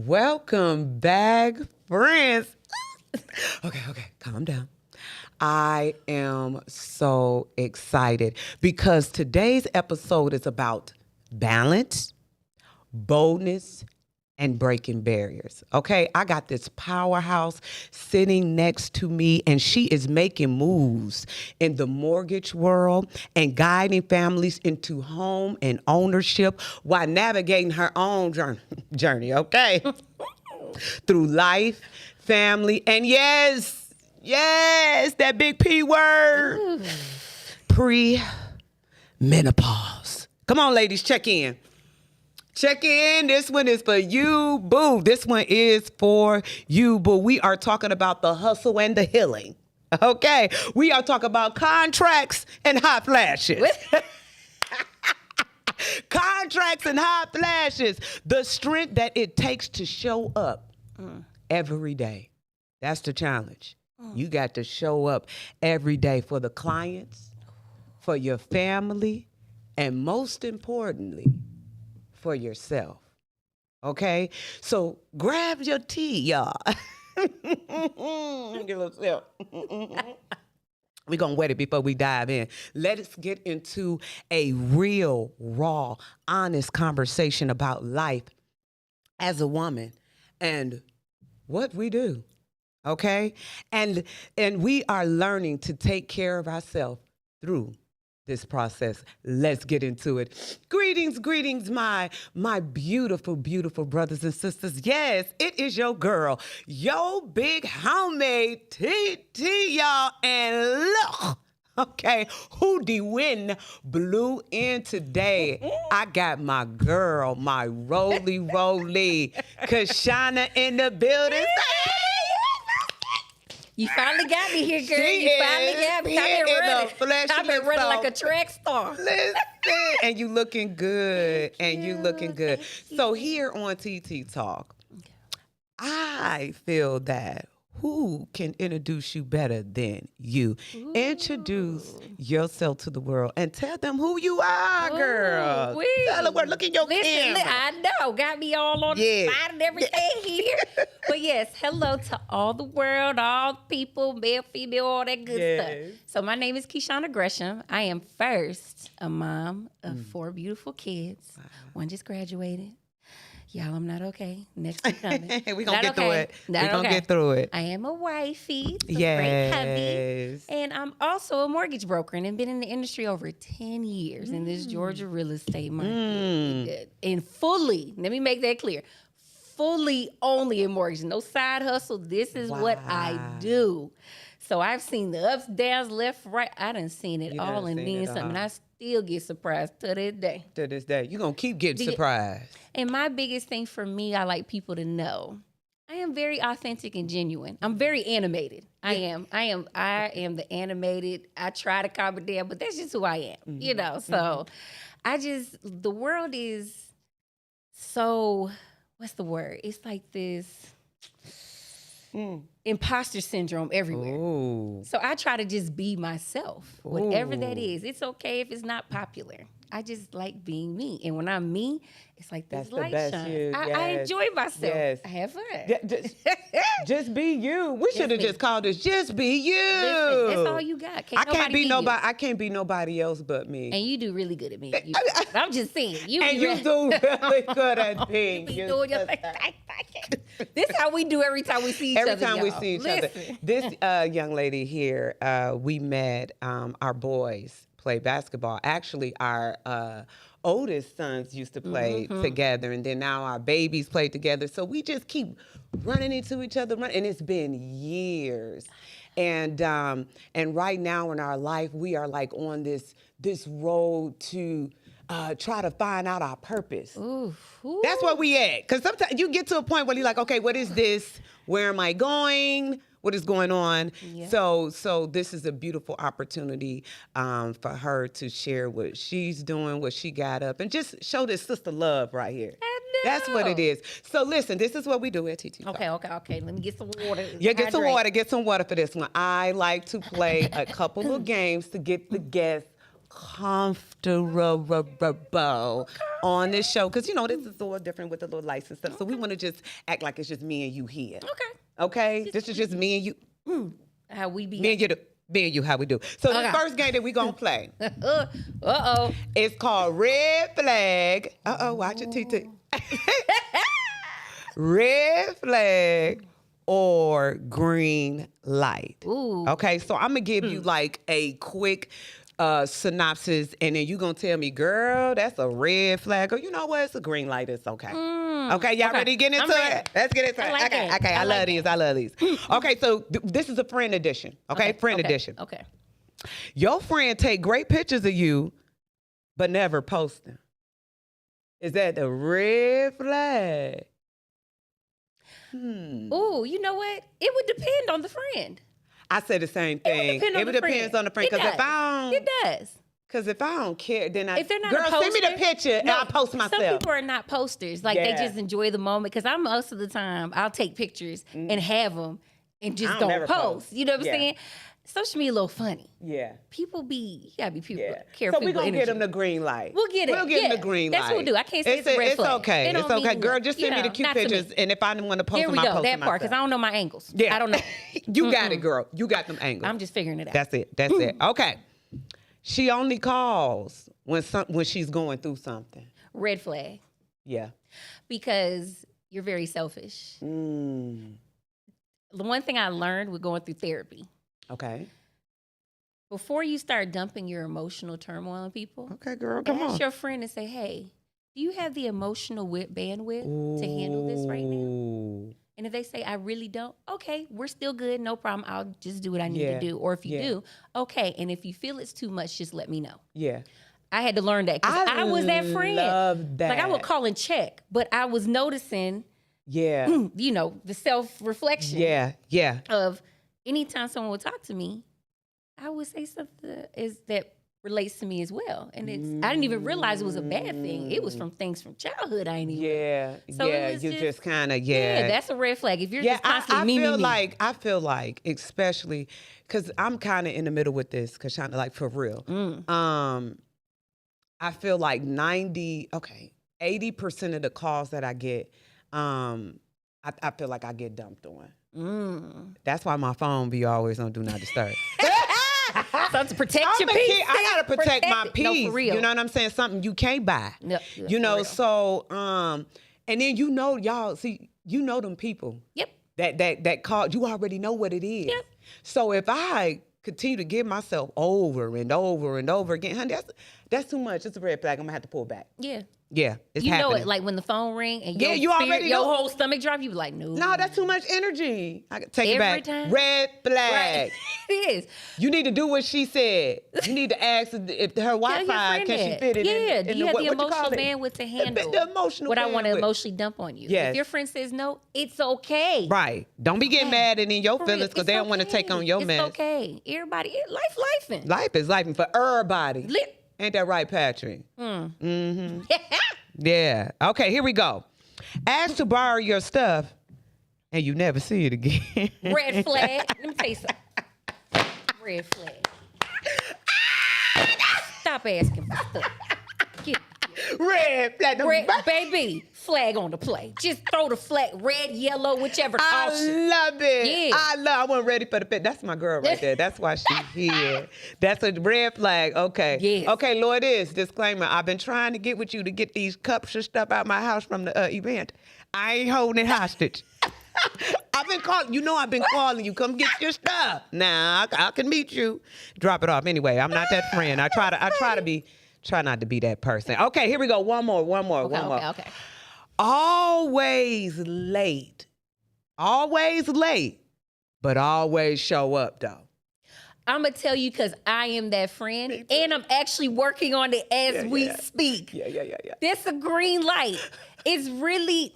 Welcome back, friends. Okay, calm down. I am so excited because today's episode is about balance, boldness, and breaking barriers. Okay, I got this powerhouse sitting next to me, and she is making moves in the mortgage world and guiding families into home and ownership while navigating her own journey, okay? Through life, family, and yes, that big P word, premenopause. Come on, ladies, check in. Check in. This one is for you, boo. This one is for you, boo. We are talking about the hustle and the healing. Okay. We are talking about contracts and hot flashes. Contracts and hot flashes. The strength that it takes to show up every day. That's the challenge. You got to show up every day for the clients, for your family, and most importantly, for yourself. Okay? So grab your tea, y'all. Get a little sip. We're going to wet it before we dive in. Let us get into a real, raw, honest conversation about life as a woman and what we do. Okay? And we are learning to take care of ourselves through this process. Let's get into it. Greetings, my beautiful, beautiful brothers and sisters. Yes, it is your girl, your big homemade TT, y'all. And look, okay, who the wind blew in today? I got my girl, my roly, Kisha in the building. You finally got me here, girl. You finally got me. I've been running like a track star. Listen, and you looking good. So here on TT Talk, I feel that who can introduce you better than you? Ooh. Introduce yourself to the world and tell them who you are, girl. Tell them look in your camera. I know, got me all on the spot and everything here. But yes, hello to all the world, all people, male, female, all that good stuff. So my name is Kisha Gresham. I am first a mom of 4 beautiful kids. Wow. One just graduated. Y'all, I'm not okay. Next week coming. We're going to get through it. We're going to get through it. I am a wifey, great hubby. And I'm also a mortgage broker and have been in the industry over 10 years in this Georgia real estate market. And fully, let me make that clear, fully only in mortgage. No side hustle. This is what I do. So I've seen the ups, downs, left, right. I done seen it all and then something. And I still get surprised to this day. To this day. You're going to keep getting surprised. And my biggest thing for me, I like people to know, I am very authentic and genuine. I'm very animated. I am the animated. I try to calm it down, but that's just who I am, you know? So the world is so, what's the word? It's like this imposter syndrome everywhere. Ooh. So I try to just be myself, whatever that is. It's okay if it's not popular. I just like being me. And when I'm me, it's like this light shine. I enjoy myself. Yes. I have fun. Just be you. We should have just called this Just Be You. Listen, that's all you got. I can't be nobody else but me. And you do really good at me. I'm just saying. You do really good at me. You be doing your thing. This is how we do every time we see each other. Every time we see each other. This young lady here, we met our boys play basketball. Actually, our oldest sons used to play together, and then now our babies play together. So we just keep running into each other, and it's been years. And right now in our life, we are like on this road to try to find out our purpose. Ooh. That's where we at. Because sometimes you get to a point where you're like, okay, what is this? Where am I going? What is going on? Yeah. So this is a beautiful opportunity for her to share what she's doing, what she got up, and just show this sister love right here. I know. That's what it is. So listen, this is what we do at TT Talk. Okay. Let me get some water. Yeah, get some water for this one. I like to play a couple of games to get the guests comfortable on this show, because, this is all different with the little lights and stuff. So we want to just act like it's just me and you here. Okay? This is just me and you. How we be. Me and you, how we do. So the first game that we going to play. Uh-oh. It's called Red Flag. Watch it, TT. Red flag or green light. Ooh. Okay, so I'm going to give you like a quick synopsis, and then you going to tell me, girl, that's a red flag, or you know what, it's a green light, it's okay. Okay, y'all ready to get into it? Let's get into it. Okay, I love these. Okay, so this is a friend edition. Okay, friend edition. Okay. Your friend take great pictures of you, but never post them. Is that the red flag? Ooh, you know what? It would depend on the friend. I said the same thing. It would depend on the friend. Because if I don't, it does. Because if I don't care, then if they're not girl, a poster, send me the picture and I'll post myself. Some people are not posters. Like they just enjoy the moment. Because I'm most of the time I'll take pictures and have them and just don't post. You know what I'm saying? Social media a little funny. Yeah. You gotta be careful. So we're going to get them the green light. We'll get it. We'll get them the green light. That's what we'll do. I can't say it's a red flag. Okay. It's okay. Girl, just send me the cute pictures. And if I didn't want to post them, I'll post them that part, because I don't know my angles. Yeah. I don't know. You got it, girl. You got them angles. I'm just figuring it out. That's it. Okay. She only calls when she's going through something. Red flag. Yeah. Because you're very selfish. The one thing I learned with going through therapy. Okay. Before you start dumping your emotional turmoil on people, okay, girl, come on. Ask your friend and say, hey, do you have the emotional bandwidth to handle this right now? And if they say, I really don't, okay, we're still good, no problem. I'll just do what I need to do. Or if you do, okay. And if you feel it's too much, just let me know. Yeah. I had to learn that because I was that friend. Love that. Like I would call and check, but I was noticing, the self-reflection. Yeah. Of anytime someone would talk to me, I would say something that relates to me as well. And I didn't even realize it was a bad thing. It was from things from childhood I didn't even So you just kind of, that's a red flag. If you're just constantly I feel like, especially, because I'm kind of in the middle with this, because kind of like for real. I feel like 80% of the calls that I get, I feel like I get dumped on. That's why my phone be always on Do Not Disturb. So to protect your peace. I gotta protect my peace. No, for real. You know what I'm saying? Something you can't buy. So and then y'all see, them people. Yep. That call, you already know what it is. Yep. So if I continue to give myself over and over and over again, honey, that's too much. It's a red flag. I'm gonna have to pull back. Yeah. Yeah, it's you happening. know it, like when the phone ring and you already your whole stomach drop, you be like, no. No, that's too much energy. I can take it back. Time? Red flag. Right. It is. You need to do what she said. You need to ask if her Wi-Fi, can she fit it in? Do you have the emotional bandwidth to handle the emotional what bandwidth. I want to emotionally dump on you? Yes. If your friend says no, it's okay. Right. Don't be getting mad and in your feelings because they don't want to take on your mess. It's okay. Everybody, lifing. Life is lifing for everybody. Ain't that right, Patrick? Mm-hmm. Yeah. Okay, here we go. Ask to borrow your stuff and you never see it again. Red flag. Let me tell you something. Red flag. Stop asking for stuff. Red flag. Baby, flag on the play. Just throw the flag, red, yellow, whichever. I love it. Yeah. I wasn't ready for the pit. That's my girl right there. That's why she's here. That's a red flag. Okay. Yes. Okay, Lord is, disclaimer. I've been trying to get with you to get these cups and stuff out my house from the event. I ain't holding it hostage. I've been calling you. Come get your stuff. Nah, I can meet you. Drop it off. Anyway, I'm not that friend. Try not to be that person. Okay, here we go. One more. Okay. Always late, but always show up though. I'm going to tell you because I am that friend and I'm actually working on it as we speak. Yeah. This a green light. It's really,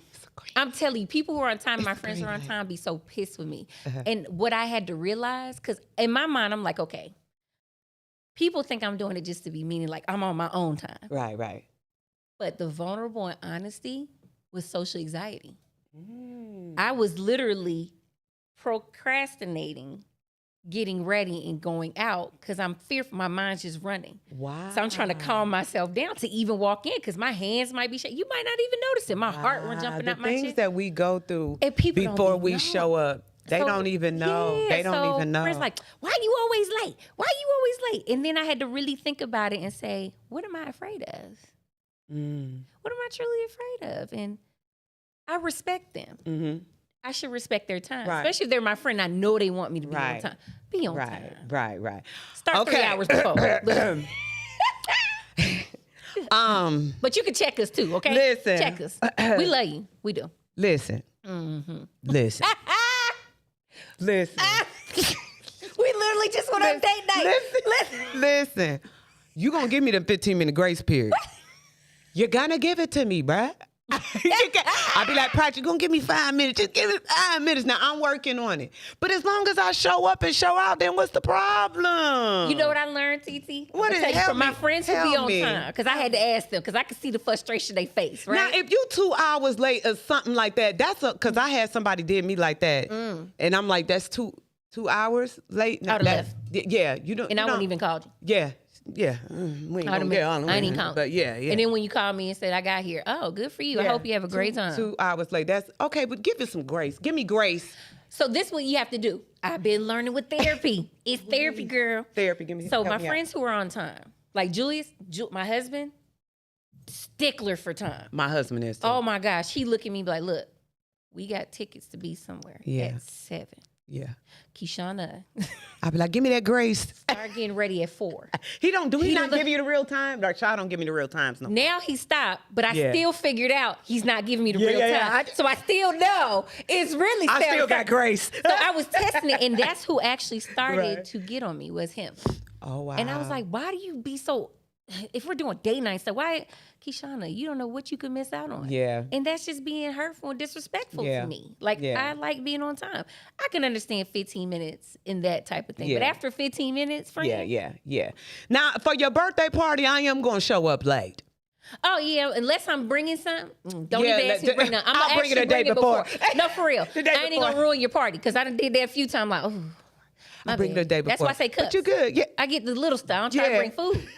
I'm telling you, people who are on time, my friends who are on time be so pissed with me. And what I had to realize, because in my mind, I'm like, okay, people think I'm doing it just to be meaning, like I'm on my own time. Right. But the vulnerable and honesty was social anxiety. I was literally procrastinating getting ready and going out because I'm fearful. My mind's just running. Wow. So I'm trying to calm myself down to even walk in because my hands might be shaking. You might not even notice it. My heart was jumping out my chest. The things that we go through And people before don't we know. show up, they don't even know. Yeah, they don't even know. Friends like, why you always late? Why you always late? And then I had to really think about it and say, what am I afraid of? What am I truly afraid of? And I respect them. Mm-hmm. I should respect their time, especially if they're my friend. I know they want me to be on time. Be on time. Right. Start 3 hours before. But you can check us too, okay? Listen. Check us. We love you. We do. Listen. Listen. Listen. We literally just went on date night. Listen. You gonna give me the 15-minute grace period. You're gonna give it to me, bruh. I'll be like, Pratt, you're gonna give me 5 minutes. Just give me 5 minutes. Now I'm working on it. But as long as I show up and show out, then what's the problem? You know what I learned, TT? What is it? From my friends who be on time. Because I had to ask them, because I could see the frustration they face, right? Now, if you 2 hours late or something like that, because I had somebody did me like that. And I'm like, that's two hours late? I would have left. Yeah. You don't. And I wouldn't even called you. Yeah. Yeah, we ain't gonna get on. I ain't even called. But yeah. And then when you called me and said, I got here, oh, good for you. I hope you have a great time. 2 hours late. That's okay, but give it some grace. Give me grace. So this is what you have to do. I've been learning with therapy. It's therapy, girl. Therapy, give me. So my friends who are on time, like Julius, my husband, stickler for time. My husband is too. Oh my gosh, he look at me like, look, we got tickets to be somewhere at 7. Yeah. Kishana. I'll be like, give me that grace. Start getting ready at 4. He not give you the real time? Like, child don't give me the real times no more. Now he stopped, but I still figured out he's not giving me the real time. So I still know it's really I still got grace. So I was testing it, and that's who actually started to get on me was him. Oh, wow. And I was like, why do you be so, if we're doing date night stuff, why, Kishana, you don't know what you could miss out on. Yeah. And that's just being hurtful and disrespectful to me. Like, I like being on time. I can understand 15 minutes in that type of thing. But after 15 minutes, friend. Yeah. Now, for your birthday party, I am going to show up late. Oh, yeah, unless I'm bringing something. Don't even ask me to bring nothing. I'll bring it the day before. No, for real. I ain't even going to ruin your party because I done did that a few times. Like, oh. I bring the day before. That's why I say cups. But you good. Yeah. I get the little stuff. I don't try to bring food.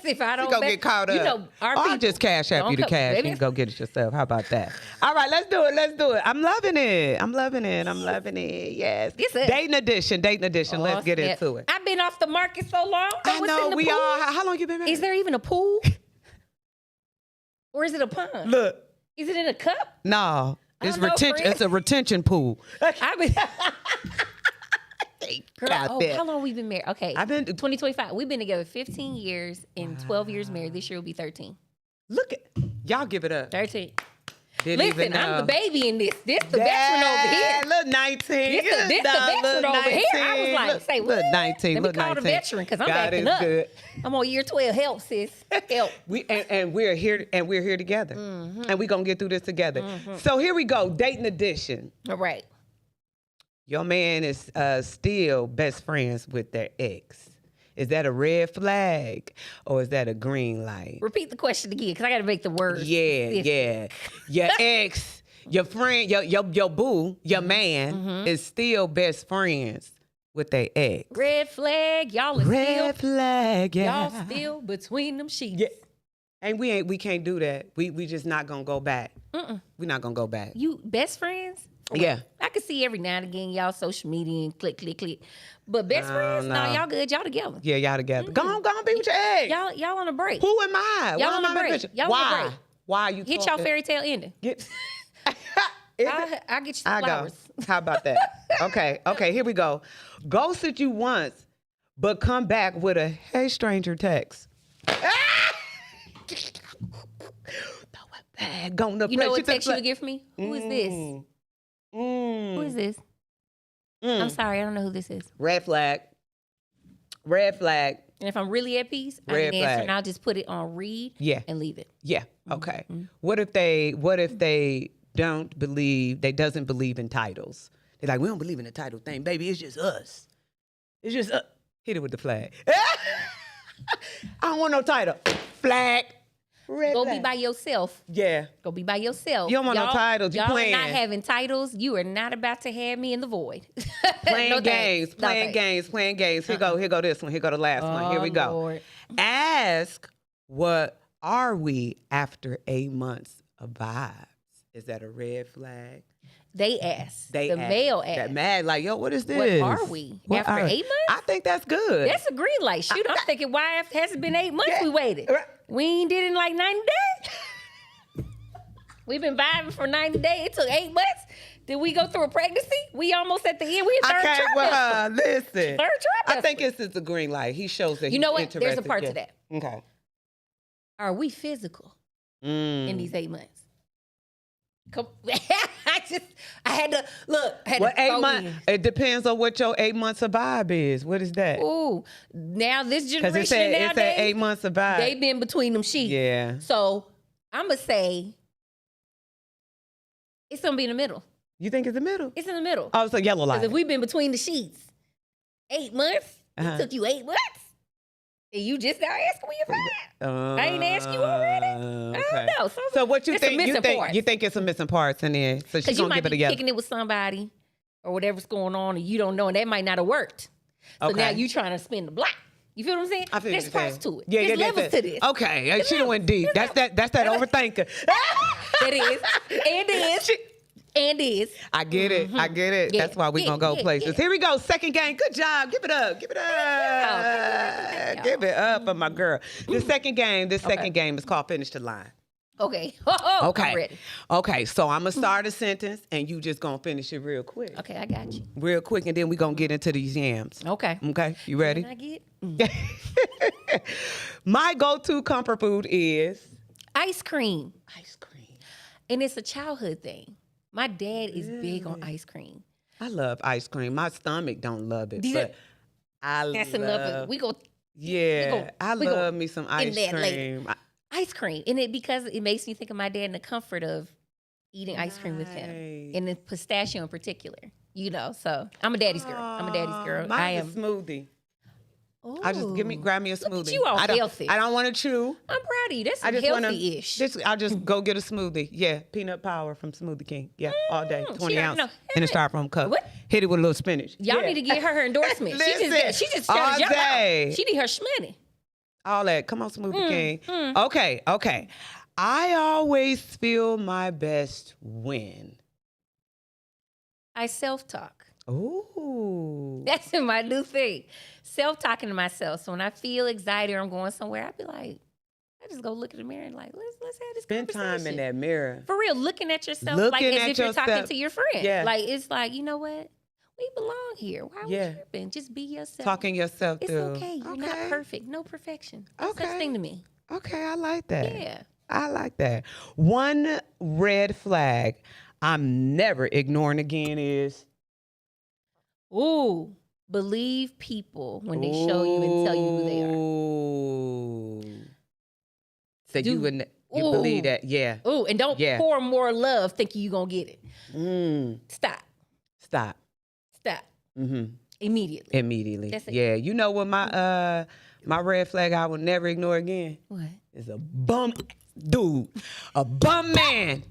If I don't get caught up. You know, I'll just cash app you the cash. You can go get it yourself. How about that? All right, let's do it. I'm loving it. Yes. Dating edition. Let's get into it. I've been off the market so long. I know we all. How long you been married? Is there even a pool? Or is it a pond? Look. Is it in a cup? No. It's a retention pool. I've been Girl, how long we been married? Okay, I've been 2025. We've been together 15 years and 12 years married. This year will be 13. Look at y'all. Give it up. 13. Listen, I'm the baby in this. This the veteran over here. Look, 19. This the veteran over here. I was like, say what? Look, 19. Let me call the veteran because I'm backing up. Good. I'm on year 12. Help, sis. Help. We're here together, and we're gonna get through this together. So here we go. Dating edition. All right. Your man is still best friends with their ex. Is that a red flag or is that a green light? Repeat the question again, because I got to make the words. Yeah. Your ex, your friend, your boo, your man is still best friends with their ex. Red flag, y'all are red flag, yeah. Y'all still between them sheets. Yeah. And we can't do that. We just not gonna go back. We're not gonna go back. You best friends? Yeah. I can see every now and again y'all social media and click. But best friends, no, y'all good. Y'all together. Yeah, y'all together. Go on, be with your ex. Y'all on a break. Who am I? Y'all on a break. Y'all Why? on a break. Why are you Hit talking? y'all fairy tale ending. I'll get you some flowers. How about that? Okay, here we go. Ghosted you once, but come back with a hey stranger text. You know what text you would give me? Who is this? Who is this? I'm sorry, I don't know who this is. Red flag. And if I'm really at peace, I can answer and I'll just put it on read and leave it. Yeah. Okay. What if they doesn't believe in titles? They're like, we don't believe in the title thing, baby. It's just us. It's just us. Hit it with the flag. I don't want no title. Flag. Red Go flag. be by yourself. Yeah. Go be by yourself. You don't want no titles. You y'all playing. are not having titles. You are not about to have me in the void. Playing No games. thanks. No Playing thanks. games. Here go this one. Here go the last one. Here we go. Lord. Ask, what are we after 8 months of vibes? Is that a red flag? They ask. They the ask. male ask. That mad, like, yo, what is this? What are we? What After are- 8 months? I think that's good. That's a green light. Shoot, I'm thinking, why has it been 8 months we waited? Right. We ain't did it in like 90 days. We've been vibing for 90 days. It took 8 months. Did we go through a pregnancy? We almost at the end. We in third I can't trimester. listen. Third trimester. I think it's a green light. He shows that You he's know what? interested. There's a part Yeah. to that. Okay. Are we physical in these 8 months? Come, I had to look. I had Well, to 8 throw months. in. It depends on what your 8 months of vibe is. What is that? Ooh, now this Because generation it said nowadays, 8 months of vibe. they've been between them sheets. Yeah. So I'm gonna say it's gonna be in the middle. You think it's the middle? It's in the middle. Oh, it's a yellow light. Because if we've been between the sheets 8 months, Uh-huh. it took you 8 months, and you just now asking me if I ain't asked you already. I don't know. So what you it's a think? missing part. You think it's some missing parts in there? So she's Because you gonna might give it be a yellow. kicking it with somebody or whatever's going on, and you don't know, and that might not have worked. So Okay. now you trying to spin the block. You feel what I'm saying? I feel There's what you're parts saying. to it. Yeah, There's yeah, levels to this. Okay, she done went deep. That's that overthinker. It is. And is. And is. I get it. I get it. Yeah, That's why we're yeah, gonna go yeah, places. yeah. Here we go. Second game. Good job. Give it up. Give it up. Give it up for my girl. The second game. This second game is called Finish the Line. Okay. Okay. I'm ready. Okay. So I'm gonna start a sentence and you just gonna finish it real quick. Okay, I got you. Real quick, and then we're gonna get into these yams. Okay. Okay. You ready? Can I get My go-to comfort food is ice cream? ice cream. And it's a childhood thing. My dad is big on ice cream. I love ice cream. My stomach don't love it, These but are- I That's love. enough. We go Yeah, I we go love me some ice that cream. later. Ice cream. And it because it makes me think of my dad and the comfort of eating ice cream with him. Nice. And the pistachio in particular. You know, so I'm a daddy's girl. I'm a daddy's girl. Mine's I a am. smoothie. I just Ooh. grab me a Look at smoothie. you all I don't, healthy. I don't want to chew. I'm proud of you. That's I some just want healthy-ish. to. I just go get a smoothie. Yeah, peanut power from Smoothie King. Yeah, all day, 20 she ounce already know. in a styrofoam cup. What? Hit it with a little spinach. Y'all Yeah. need to get her endorsement. Listen, she just all shut y'all day. out. She need her shmoney. All that. Come on, Smoothie King. Okay. I always feel my best when. I self-talk. Ooh. That's my new thing. Self-talking to myself. So when I feel anxiety or I'm going somewhere, I be like, I just go look in the mirror and like, let's have this Spend conversation. time in that mirror. For real, looking at yourself like Looking as at if you're talking yourself. to your friend. Yeah. Like it's like, you know what? We belong here. Why are we Yeah. tripping? Just be yourself. Talking yourself It's through. okay. You're not perfect. No perfection. That's Okay. such thing to me. Okay, I like that. Yeah. I like that. One red flag I'm never ignoring again is Ooh. Believe people when they show you and tell you who they are. Ooh. So you Do- would you Ooh. believe that? Yeah. Ooh, and don't Yeah. pour more love thinking you're going to get it. Stop. Stop. Stop. Mm-hmm. Immediately. Immediately. That's it. Yeah. You know what my red flag I will never ignore again What? is a bum dude, a bum man.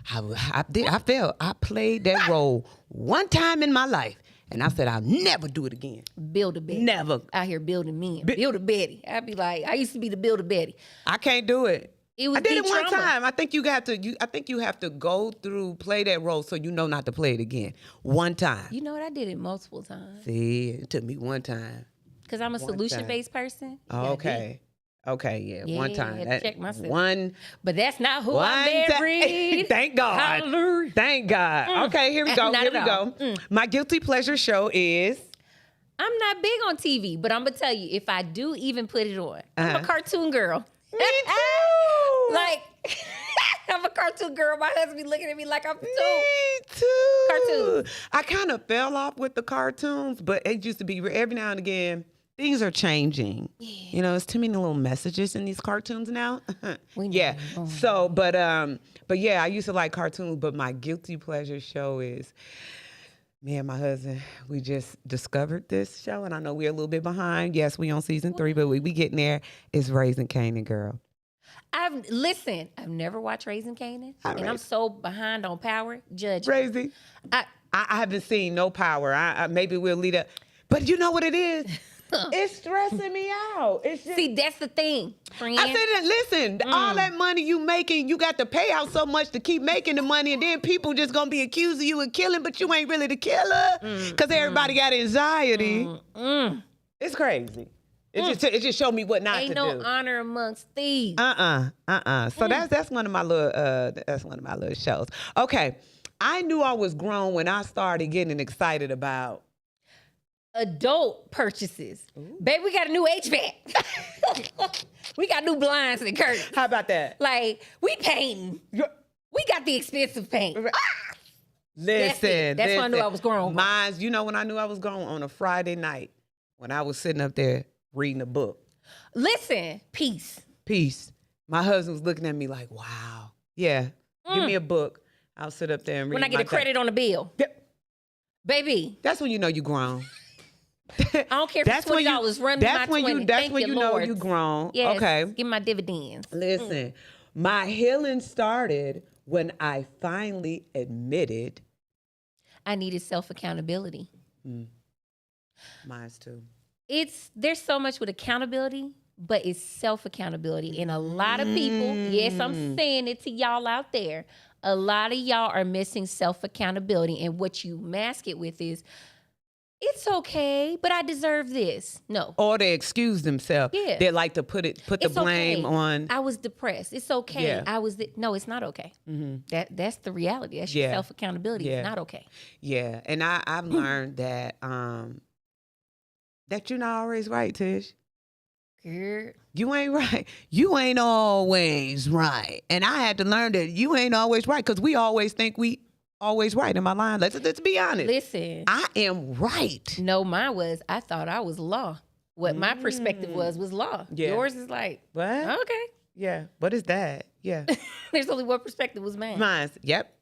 I played that role one time in my life, and I said I'll never do it again. Build a Betty. Never. Out here building men. Build a Betty. I'd be like, I used to be the Build a Betty. I can't do it. It was I did it deep one trauma. time. I think you have to go through, play that role so you know not to play it again. One time. You know what? I did it multiple times. See, it took me one time. Because I'm a One solution-based person. Oh, Yeah, I okay. Okay, yeah, one Yeah, time. I had to That- check myself. One. did. But that's not who One I'm ti- married. Thank God. Hallelujah. Thank God. Okay, here we go. Not Here we at all. go. My guilty pleasure show is. I'm not big on TV, but I'm going to tell you, if I do even put it on, I'm Uh-huh. a cartoon girl. Me too. Like, I'm a cartoon girl. My husband be looking at me like I'm Me too. too. Cartoons. I kind of fell off with the cartoons, but it used to be every now and again. Things are changing. Yeah. You know, it's too many little messages in these cartoons now. We know. Yeah. Oh. So, but yeah, I used to like cartoons, but my guilty pleasure show is me and my husband. We just discovered this show, and I know we're a little bit behind. Yes, we on season 3, but we getting there. It's Raising Kanan, girl. I've never watched Raising Kanan, and I'm so behind on Power. Judge. Crazy. I haven't seen no Power. Maybe we'll lead up. But you know what it is? It's stressing me out. It's just, see, that's the thing, friend. I said, listen, all that money you making, you got to pay out so much to keep making the money, and then people just gonna be accusing you of killing, but you ain't really the killer because everybody got anxiety. It's crazy. It just showed me what not to do. Ain't no honor amongst thieves. So that's one of my little shows. Okay, I knew I was grown when I started getting excited about adult purchases. Ooh. Baby, we got a new HVAC. We got new blinds and curtains. How about that? Like, we painting. We got the expensive paint. Listen. That's when I knew I was grown. Mine's, you know when I knew I was grown? On a Friday night when I was sitting up there reading a book. Listen, peace. My husband was looking at me like, wow. Yeah, give me a book. I'll sit up there and read. When I get a credit on the bill. Yep. Baby. That's when you know you grown. I don't care if it's $20. Run me my 20. That's when you know you grown. Yes, okay. Give me my dividends. Listen, my healing started when I finally admitted I needed self-accountability. Mine's too. There's so much with accountability, but it's self-accountability. And a lot of people, yes, I'm saying it to y'all out there, a lot of y'all are missing self-accountability. And what you mask it with is, it's okay, but I deserve this. No. Or they excuse themselves. Yeah. They like to put the blame on. I was depressed. It's okay. Yeah. No, it's not okay. That's the reality. That's your self-accountability. It's not okay. Yeah. And I've learned that that you're not always right, Tish. Girl. You ain't right. You ain't always right. And I had to learn that you ain't always right because we always think we always right in my line. Let's be honest. Listen. I am right. No, mine was, I thought I was law. What my perspective was law. Yeah. Yours is like, what? Okay. Yeah. What is that? Yeah. There's only one perspective was mine. Mine's. Yep.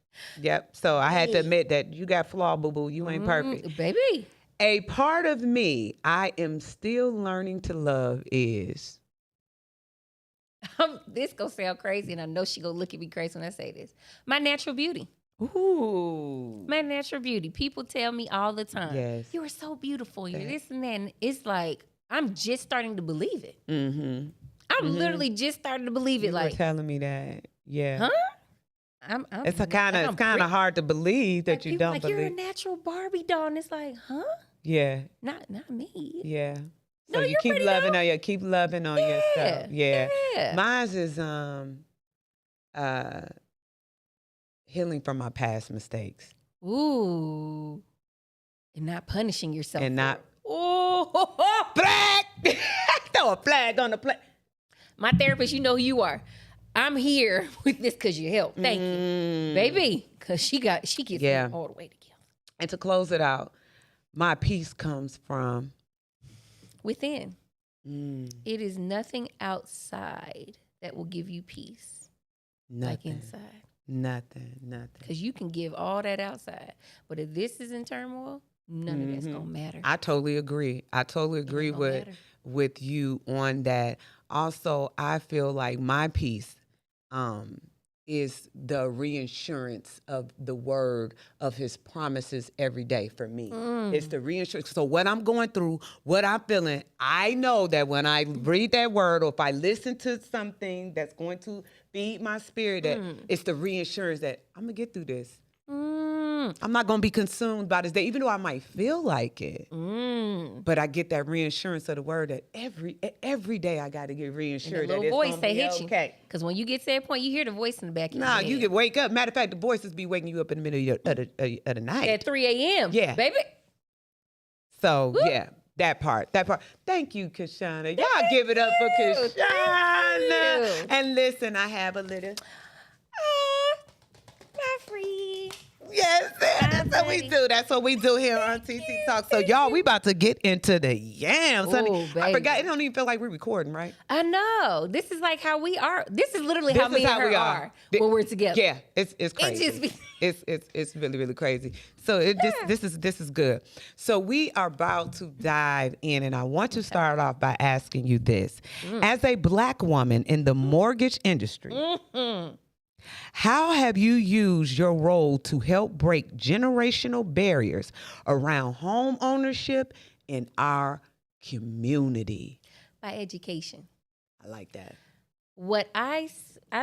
So I had to admit that you got flaw, boo-boo. You ain't perfect. Baby. A part of me I am still learning to love is. This gonna sound crazy, and I know she gonna look at me crazy when I say this. My natural beauty. Ooh. My natural beauty. People tell me all the time, yes, you are so beautiful. You're this and that. And it's like, I'm just starting to believe it. I'm literally just starting to believe it. You like were telling me that. Yeah. Huh? It's kind of hard to believe that you don't believe. You're a natural Barbie doll. And it's like, huh? Yeah. Not me. Yeah. No, so you keep loving on keep loving on yourself. Yeah. Mine's is healing from my past mistakes. Ooh. And not punishing yourself. And not flag. Throw a flag on the plate. My therapist, you know who you are. I'm here with this because you helped. Thank you. Baby. Because she gets me all the way together. And to close it out, my peace comes from within. It is nothing outside that will give you peace. Nothing. Like inside. Nothing. Because you can give all that outside. But if this is in turmoil, none of that's going to matter. I totally agree. With you on that. Also, I feel like my peace is the reinsurance of the word of his promises every day for me. It's the reinsurance. So what I'm going through, what I'm feeling, I know that when I read that word or if I listen to something that's going to feed my spirit, that it's the reinsurance that I'm going to get through this. I'm not going to be consumed by this day, even though I might feel like it. But I get that reinsurance of the word that every day I got to get reassured that it's going to be okay. Because when you get to that point, you hear the voice in the back of your head. You can wake up. Matter of fact, the voices be waking you up in the middle of the night. At 3 a.m. Yeah. Baby. So, yeah. That part. Thank you, Kishana. Y'all give it up for Kishana. And listen, I have a little... my friend. Yes, that's what we do. That's what we do here on TT Talk. So y'all, we about to get into the yams. Honey. I forgot. It don't even feel like we're recording, right? I know. This is like how we are. This is literally how me and her are when we're together. Yeah, it's crazy. It's really, really crazy. So this is good. So we are about to dive in, and I want to start off by asking you this: as a Black woman in the mortgage industry. How have you used your role to help break generational barriers around home ownership in our community? By education. I like that. What I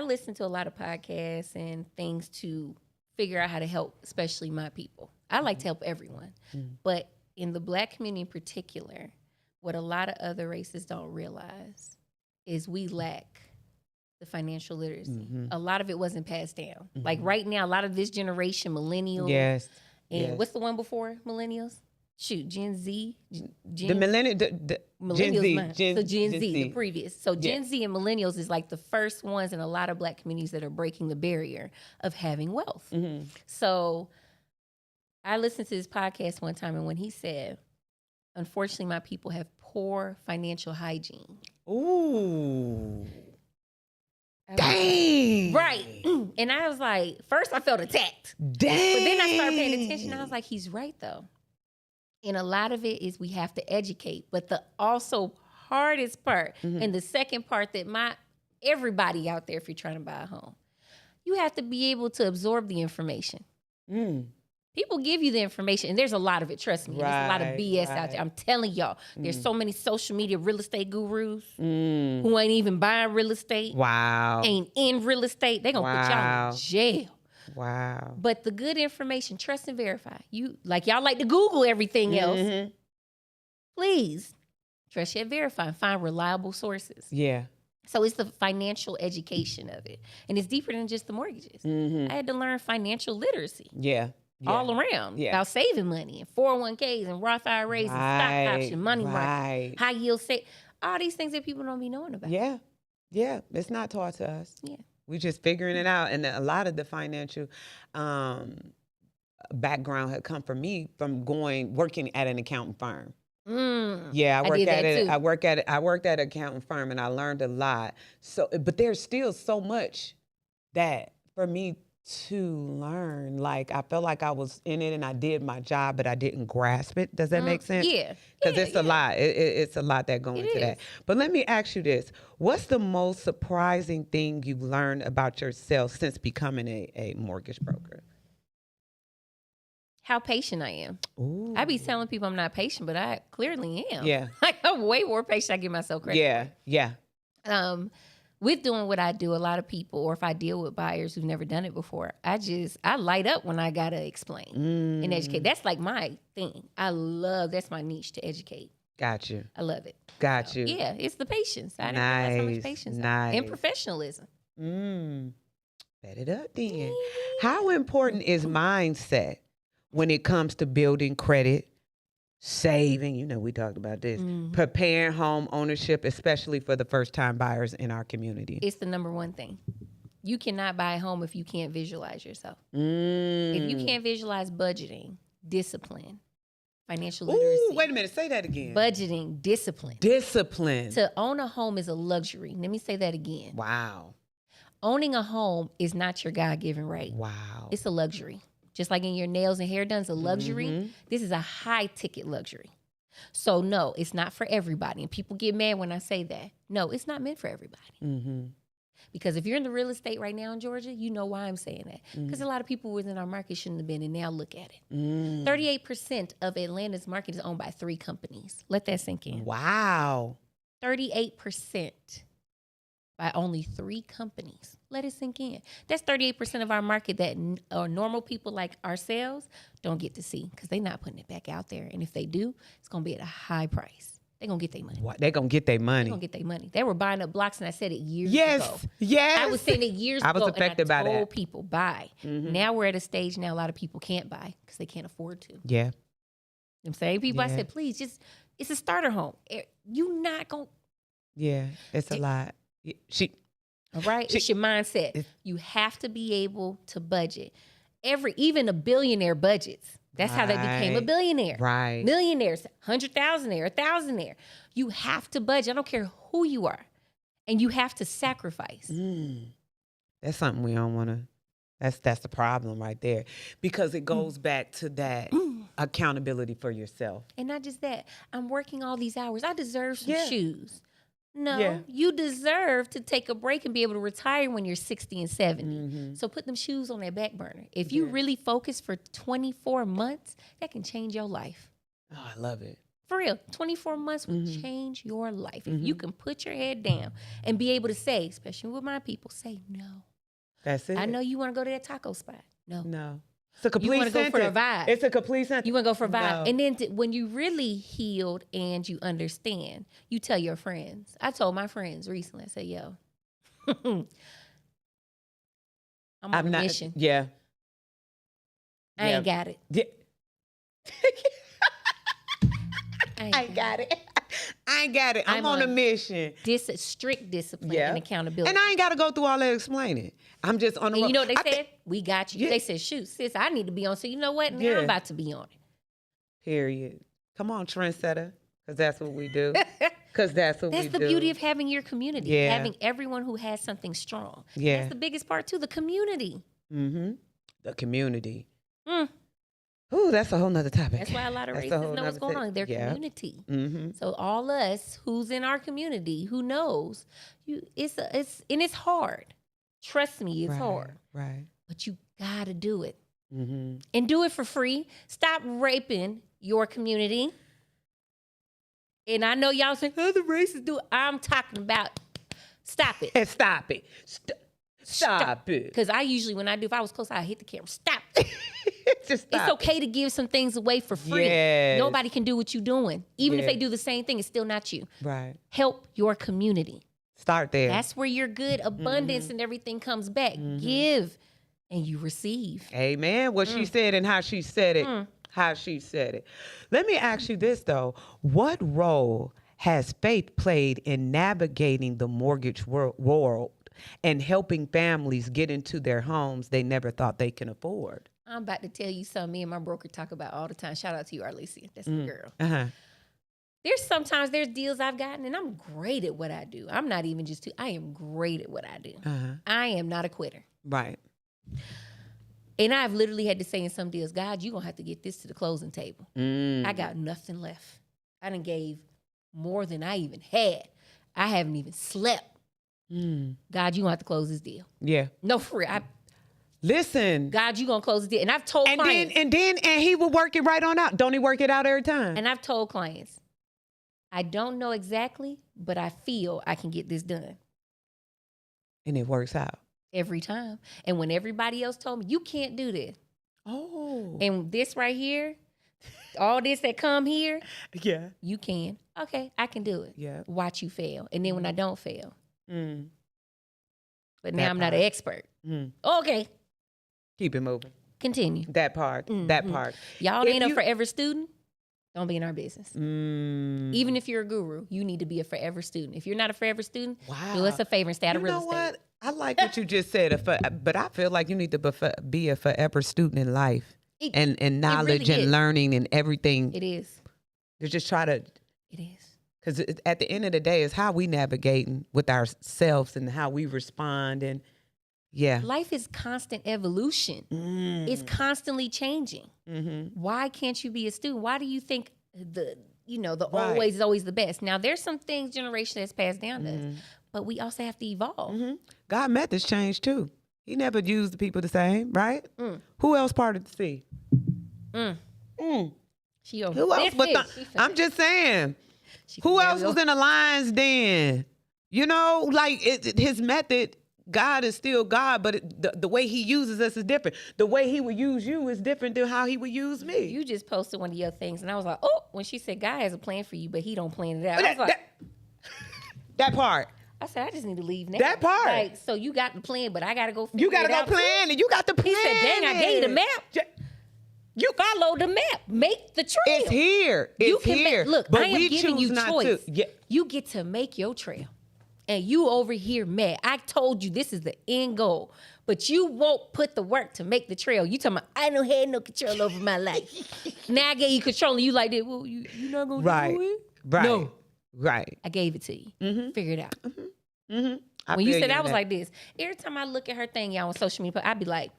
listen to a lot of podcasts and things to figure out how to help, especially my people. I like to help everyone. But in the Black community in particular, what a lot of other races don't realize is we lack the financial literacy. A lot of it wasn't passed down. Like right now, a lot of this generation, millennials. Yes. And what's the one before millennials? Shoot, Gen Z. The millennial, Gen Z. So Gen Z, the previous. So Gen Z and millennials is like the first ones in a lot of Black communities that are breaking the barrier of having wealth. So I listened to this podcast one time, and when he said, unfortunately, my people have poor financial hygiene. Ooh. Dang. Right. And I was like, first I felt attacked. Dang. But then I started paying attention. I was like, he's right, though. And a lot of it is we have to educate. But the also hardest part, and the second part that everybody out there, if you're trying to buy a home, you have to be able to absorb the information. People give you the information, and there's a lot of it, trust me. There's a lot of BS out there. I'm telling y'all, there's so many social media real estate gurus who ain't even buying real estate. Wow. Ain't in real estate. They're going to put y'all in jail. Wow. But the good information, trust and verify. Y'all like to Google everything else. Please, trust and verify and find reliable sources. Yeah. So it's the financial education of it. And it's deeper than just the mortgages. I had to learn financial literacy. Yeah. All around about saving money and 401ks and Roth IRAs and stock option, money market, high yield save, all these things that people don't be knowing about. Yeah. Yeah. It's not taught to us. Yeah. We're just figuring it out. And a lot of the financial background had come from me from working at an accounting firm. Yeah, I worked at an accounting firm, and I learned a lot. So, but there's still so much that for me to learn. Like I felt like I was in it and I did my job, but I didn't grasp it. Does that make sense? Yeah. Because it's a lot. It's a lot that goes into that. But let me ask you this. What's the most surprising thing you've learned about yourself since becoming a mortgage broker? How patient I am. Ooh. I be telling people I'm not patient, but I clearly am. Yeah. Like I'm way more patient. I give myself credit. Yeah. With doing what I do, a lot of people, or if I deal with buyers who've never done it before, I light up when I gotta explain and educate. That's like my thing. That's my niche, to educate. Got you. I love it. Got you. Yeah, it's the patience. I didn't realize how much patience and professionalism. Bet it up then. How important is mindset when it comes to building credit, saving, we talked about this, preparing home ownership, especially for the first-time buyers in our community? It's the number one thing. You cannot buy a home if you can't visualize yourself. If you can't visualize budgeting, discipline, financial literacy. Wait a minute. Say that again. Budgeting, discipline. Discipline. To own a home is a luxury. Let me say that again. Wow. Owning a home is not your God-given right. Wow. It's a luxury. Just like in your nails and hair done is a luxury, this is a high-ticket luxury. So, no, it's not for everybody. And people get mad when I say that. No, it's not meant for everybody. Because if you're in the real estate right now in Georgia, you know why I'm saying that. Because a lot of people within our market shouldn't have been, and now look at it. 38% of Atlanta's market is owned by 3 companies. Let that sink in. Wow. 38% by only 3 companies. Let it sink in. That's 38% of our market that normal people like ourselves don't get to see because they're not putting it back out there. And if they do, it's going to be at a high price. They're going to get their money. What? They're going to get their money. They're going to get their money. They were buying up blocks, and I said it years ago. Yes. I was saying it years ago. I was affected by that. I told people, buy. Now we're at a stage now a lot of people can't buy because they can't afford to. Yeah. I'm saying people, I said, please, it's a starter home. You not going to. Yeah, it's a lot. All right, it's your mindset. You have to be able to budget. Even a billionaire budgets. That's how they became a billionaire. Right. Millionaires, 100,000-aire, 1,000-aire. You have to budget. I don't care who you are. And you have to sacrifice. That's something we don't want to. That's the problem right there, because it goes back to that accountability for yourself. And not just that, I'm working all these hours. I deserve some shoes. No, Yeah. you deserve to take a break and be able to retire when you're 60 and 70. So put them shoes on that back burner. If you really focus for 24 months, that can change your life. Oh, I love it. For real, 24 months will change your life. If you can put your head down and be able to say, especially with my people, say no. That's it. I know you want to go to that taco spot. No. It's a complete sentence. You want to go for a vibe. It's a complete sentence. You want to go for a vibe. No. And then when you really healed and you understand, you tell your friends. I told my friends recently, I said, yo, I'm on a mission. Yeah. I ain't got it. Yeah. I ain't got it. I ain't got it. I'm on a mission. Strict discipline and accountability. And I ain't got to go through all that explaining. I'm just on the road. And you know what they said? We got you. Yeah. They said, shoot, sis, I need to be on. So you know what? Now I'm about to be on it. Period. Come on, trendsetter. Because that's what we do. Because that's what we do. That's the beauty of having your community. Yeah. Having everyone who has something strong. Yeah. That's the biggest part too, the community. Mm-hmm. The community. Ooh, that's a whole nother topic. That's why a lot of races know what's going on in their community. So all us who's in our community who knows, it's hard. Trust me, it's hard. Right. But you gotta do it. And do it for free. Stop raping your community. And I know y'all say, other races do it. I'm talking about stop it. Stop it. Stop it. Because I usually, when I do, if I was close, I hit the camera. Stop. Just stop. It's okay to give some things away for free. Yes. Nobody can do what you're doing. Even if they do the same thing, it's still not you. Right. Help your community. Start there. That's where your good abundance and everything comes back. Give and you receive. Amen. What she said and how she said it. How she said it. Let me ask you this, though. What role has faith played in navigating the mortgage world and helping families get into their homes they never thought they can afford? I'm about to tell you something me and my broker talk about all the time. Shout out to you, Arlesia. That's my girl. There's deals I've gotten, and I'm great at what I do. I'm not even just I am great at what I do. I am not a quitter. Right. And I've literally had to say in some deals, God, you're going to have to get this to the closing table. I got nothing left. I done gave more than I even had. I haven't even slept. God, you're going to have to close this deal. Yeah. No, for real. Listen. God, you're going to close this deal. And I've told clients. And he will work it right on out. Don't he work it out every time? And I've told clients, I don't know exactly, but I feel I can get this done. And it works out. Every time. And when everybody else told me, you can't do this. Oh. And this right here, all this that come here, you can. Okay, I can do it. Yeah. Watch you fail. And then when I don't fail. But now That I'm not an expert. Okay. Keep it moving. Continue. That part. That part. Y'all ain't a forever student. Don't be in our business. Even if you're a guru, you need to be a forever student. If you're not a forever student, do us a favor and stay out of real estate. You know what? I like what you just said, but I feel like you need to be a forever student in life and knowledge really and learning and everything. It is. To just try to. It is. Because at the end of the day, it's how we navigating with ourselves and how we respond. And life is constant evolution. It's constantly changing. Why can't you be a student? Why do you think the old ways is always the best? Now, there's some things generation that's passed down to us, but we also have to evolve. God methods change too. He never used the people the same, right? Who else parted the sea? Who else? I'm just saying. Who else was in the lion's den? You know, like his method. God is still God, but the way he uses us is different. The way he would use you is different than how he would use me. You just posted one of your things, and I was like, oh, when she said God has a plan for you, but he don't plan it out. I was like, that part. I said, I just need to leave now. That part. Like, so you got the plan, but I got to go figure You got to go plan, and you got the plan. He said, dang, I gave you the map. You follow the map. Make the trail. It's here. It's here. Look, but I am giving you choice. Yeah. You get to make your trail. And you over here mad. I told you this is the end goal. but you won't put the work to make the trail. You talking about, I don't have no control over my life. Now I gave you control and you like that. Well, you not going to do it? Right. No. Right. I gave it to you. Mm-hmm. Figure it out. Mm-hmm. Mm-hmm. When you said I was like this, every time I look at her thing, y'all, on social media, I'd be like,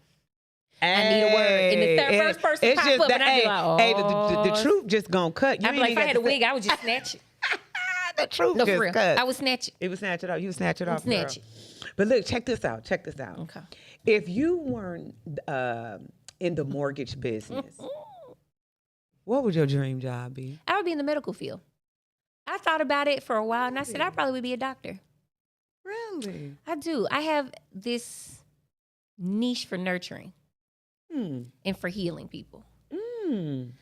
I need a word. And the first person pop up and I'd be like, oh. Hey, the truth just gonna cut. I'd be like, if I had a wig, I would just snatch it. The truth No, just for real. cut. I would snatch it. It would snatch it off. You would snatch it off. Snatch it. But look, check this out. Okay. If you weren't in the mortgage business, what would your dream job be? I would be in the medical field. I thought about it for a while, and I said I probably would be a doctor. Really? I do. I have this niche for nurturing and for healing people. And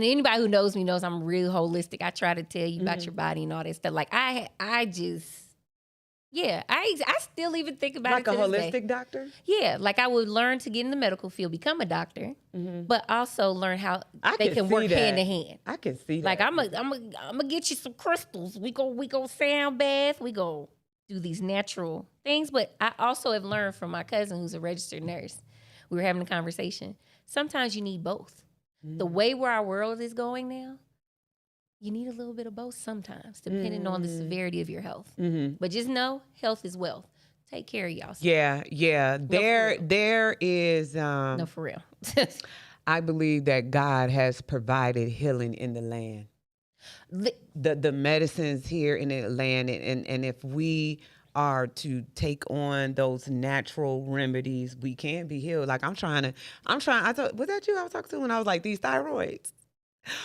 anybody who knows me knows I'm real holistic. I try to tell you about your body and all that stuff. Like I still even think about like it a to this holistic day. doctor? Yeah, like I would learn to get in the medical field, become a doctor, but also learn how they can work hand in hand. I can see that. Like I'm gonna get you some crystals. We go sound bath. We go do these natural things. But I also have learned from my cousin who's a registered nurse. We were having a conversation. Sometimes you need both. The way where our world is going now, you need a little bit of both sometimes, depending on the severity of your health. But just know, health is wealth. Take care of y'all. Yeah. There is. No, for real. I believe that God has provided healing in the land. The medicines here in the land, and if we are to take on those natural remedies, we can be healed. Like was that you I was talking to when I was like, these thyroids?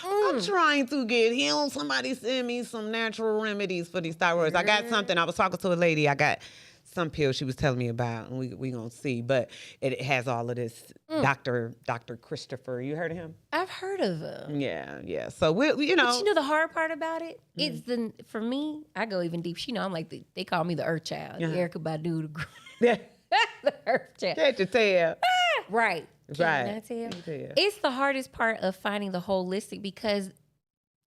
I'm trying to get healed. Somebody send me some natural remedies for these thyroids. I got something. I was talking to a lady. I got some pills she was telling me about, and we gonna see. But it has all of this. Dr. Christopher, you heard of him? I've heard of him. Yeah. So we But you know the hard part about it? It's for me, I go even deep. I'm like, they call me the Earth Child. Erica Badu, yeah. the Earth Child. Can't you tell? Right. Right. Can I tell? It's the hardest part of finding the holistic because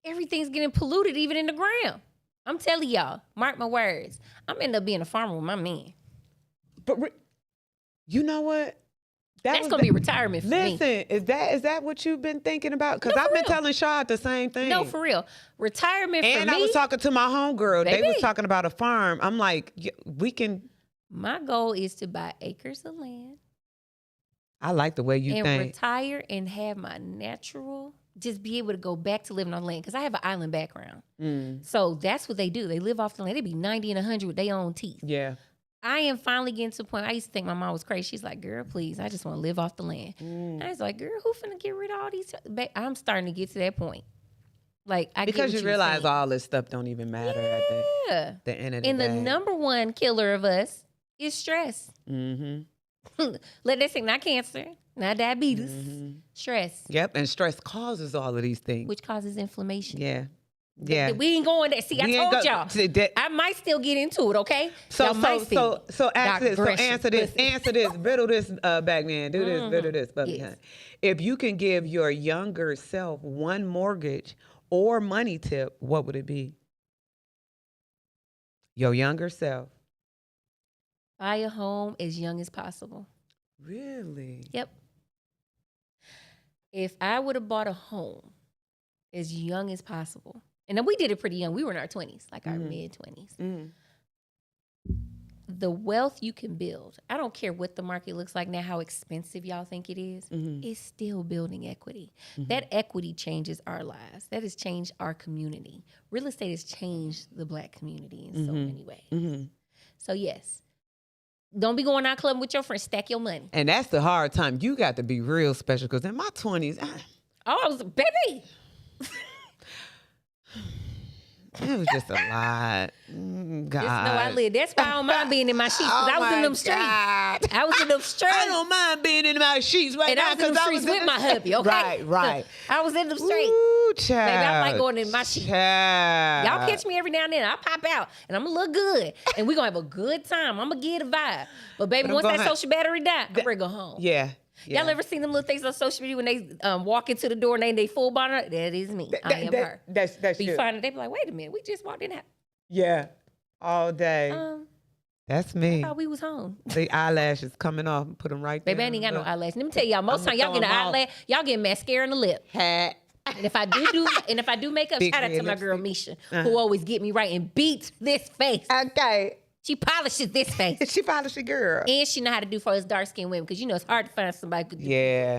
everything's getting polluted even in the ground. I'm telling y'all, mark my words. I'm end up being a farmer with my man. But you know what? That's gonna be retirement for me. Listen, is that what you've been thinking about? Because I've been telling Shaw the same thing. No, for real. Retirement for me. And I was talking to my homegirl. They was talking about a farm. I'm like, we can. My goal is to buy acres of land. I like the way you think. And retire and have my natural, just be able to go back to living on land. Because I have an island background. So that's what they do. They live off the land. They be 90 and 100 with their own teeth. Yeah. I am finally getting to a point. I used to think my mom was crazy. She's like, girl, please, I just want to live off the land. I was like, girl, who finna get rid of all these? I'm starting to get to that point. Like, because you realize all this stuff don't even matter at the end of the day. And the number one killer of us is stress. Let that sing, not cancer, not diabetes, stress. Yep, and stress causes all of these things. Which causes inflammation. Yeah. We ain't going there. See, I told y'all. I might still get into it, okay? So answer this. Riddle this back, man. Do this. Yes. If you can give your younger self one mortgage or money tip, what would it be? Your younger self. Buy a home as young as possible. Really? Yep. If I would have bought a home as young as possible, and then we did it pretty young. We were in our 20s, like our mid-20s. The wealth you can build, I don't care what the market looks like now, how expensive y'all think it is, it's still building equity. That equity changes our lives. That has changed our community. Real estate has changed the Black community in so many ways. So yes. Don't be going out clubbing with your friends. Stack your money. And that's the hard time. You got to be real special because in my 20s, I was baby. It was just a lot. God. Just know I live. That's why I don't mind being in my sheets. Because I was in them streets. I was in them streets. I don't mind being in my sheets right now. And I was in them streets with my hubby, okay? Right. I was in them streets. Ooh, child. Baby, I like going in my sheets. Y'all catch me every now and then. I pop out and I'm going to look good. And we're going to have a good time. I'm going to get a vibe. But baby, once that social battery die, I'm ready to go home. Yeah. Y'all ever seen them little things on social media when they walk into the door and they full bonnet? That is me. I am her. That's you. Find it, they be like, wait a minute, we just walked in. Yeah, all day. That's me. I thought we was home. The eyelashes coming off and put them right there. Baby, I ain't got no eyelashes. Let me tell y'all, most time y'all get an eyelash, y'all get mascara in the lip. Hat. And if I do makeup, Big shout out to red my girl lipstick. Misha, who always get me right and beats this face. Okay. She polishes this face. She polished a girl. And she know how to do for us dark skinned women because it's hard to find somebody who could do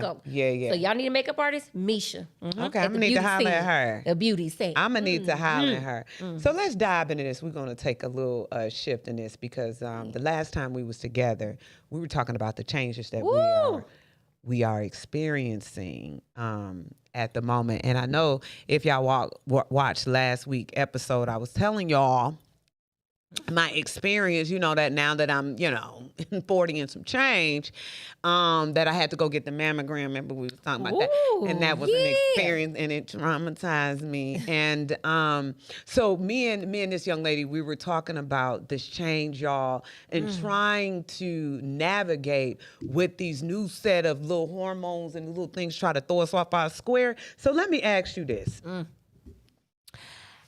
color. Yeah. So y'all need a makeup artist? Misha. Okay, I'm gonna need to holler at her. A beauty scene. I'm gonna need to holler at her. So let's dive into this. We're gonna take a little shift in this because the last time we was together, we were talking about the changes that we are experiencing at the moment. And I know if y'all watched last week episode, I was telling y'all my experience, that now that I'm, 40 and some change, that I had to go get the mammogram. Remember we was talking about that? And that was an experience and it traumatized me. And so me and this young lady, we were talking about this change, y'all, and trying to navigate with these new set of little hormones and little things try to throw us off our square. So let me ask you this.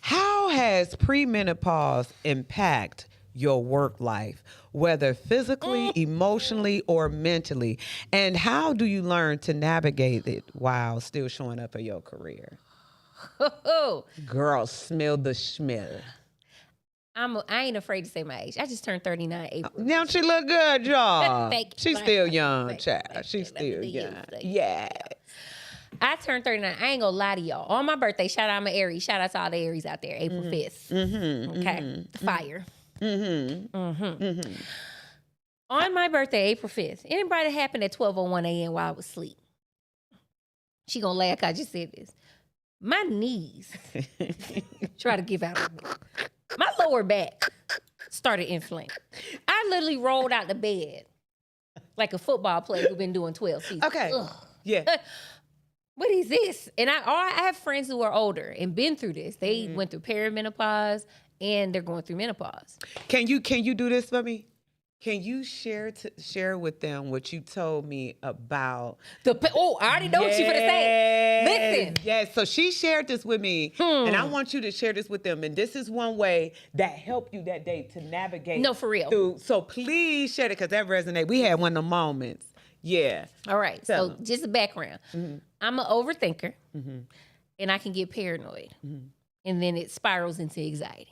How has premenopause impact your work life, whether physically, emotionally, or mentally? And how do you learn to navigate it while still showing up for your career? Girl, smell the schmill. I ain't afraid to say my age. I just turned 39 April. Now she look good, y'all. She's still young, Thank child. you. She's still young. Yeah. I turned 39. I ain't gonna lie to y'all. On my birthday, shout out, I'm an Aries. Shout out to all the Aries out there. April 5th. Okay. The fire. On my birthday, April 5th. Anybody that happened at 12:01 a.m. while I was asleep? She gonna laugh 'cause I just said this. My knees try to give out on me. My lower back started inflaming. I literally rolled out the bed like a football player who's been doing 12 seasons. Okay. Ugh. Yeah. What is this? And I have friends who are older and been through this. They went through perimenopause and they're going through menopause. Can you do this for me? Can you share with them what you told me about? I already know what you're going to say. Listen. Yes. So she shared this with me, and I want you to share this with them. And this is one way that helped you that day to navigate. No, for real. So please share it because that resonates. We had one of the moments. Yeah. All right. So just a background. I'm an overthinker, and I can get paranoid, and then it spirals into anxiety.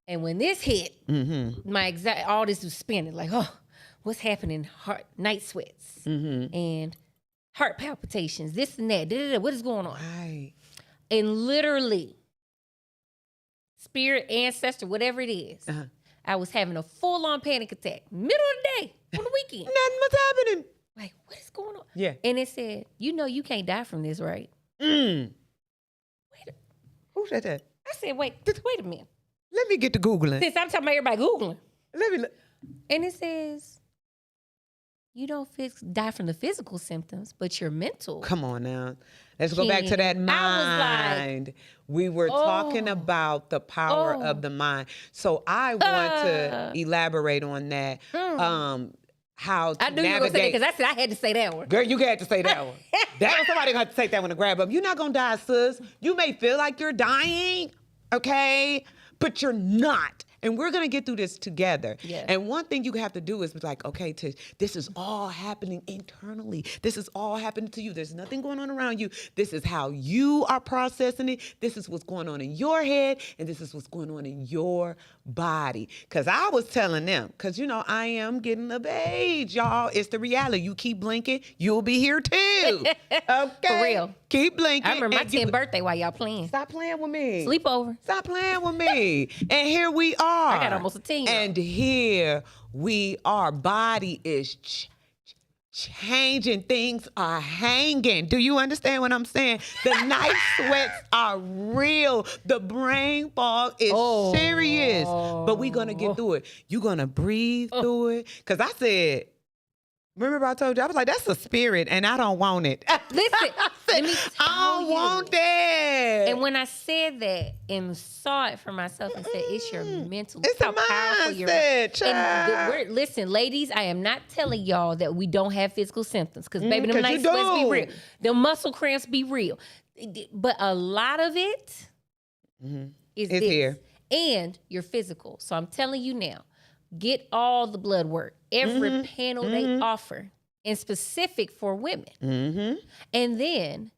And when this hit, my anxiety, all this was spinning like, what's happening? Night sweats and heart palpitations, this and that. What is going on? Right. And literally, spirit, ancestor, whatever it is, I was having a full-on panic attack, middle of the day, on the weekend. Nothing was happening. Like, what is going on? Yeah. And it said, you can't die from this, right? Who said that? I said, wait a minute. Let me get to Googling. Since I'm talking about everybody Googling. Let me look. And it says, you don't die from the physical symptoms, but your mental. Come on now. Let's go back to that mind. We were talking about the power of the mind. So I want to elaborate on that. How to I knew you were going to say that because I said I had to say that one. Girl, you had to say that one. Somebody got to take that one to grab up. You're not going to die, sis. You may feel like you're dying, okay? But you're not. And we're going to get through this together. Yeah. And one thing you have to do is be like, okay, Tish, this is all happening internally. This is all happening to you. There's nothing going on around you. This is how you are processing it. This is what's going on in your head. And this is what's going on in your body. Because I was telling them, because, I am getting of age, y'all. It's the reality. You keep blinking, you'll be here too. Okay? For real. Keep blinking. I remember my 10th birthday while y'all playing. Stop playing with me. Sleepover. Stop playing with me. And here we are. I got almost a 10. And here we are. Body is changing. Things are hanging. Do you understand what I'm saying? The night sweats are real. The brain fog is serious. But we're going to get through it. You're going to breathe through it. Because I said, remember I told you, I was like, that's a spirit and I don't want it. Listen, I don't want that. And when I said that and saw it for myself and said, it's your mental. It's a mindset, child. Listen, ladies, I am not telling y'all that we don't have physical symptoms because, baby, them night sweats be real. The muscle cramps be real. But a lot of it is it's here. And your physical. So I'm telling you now, Get all the blood work, every panel they offer, and specific for women. And then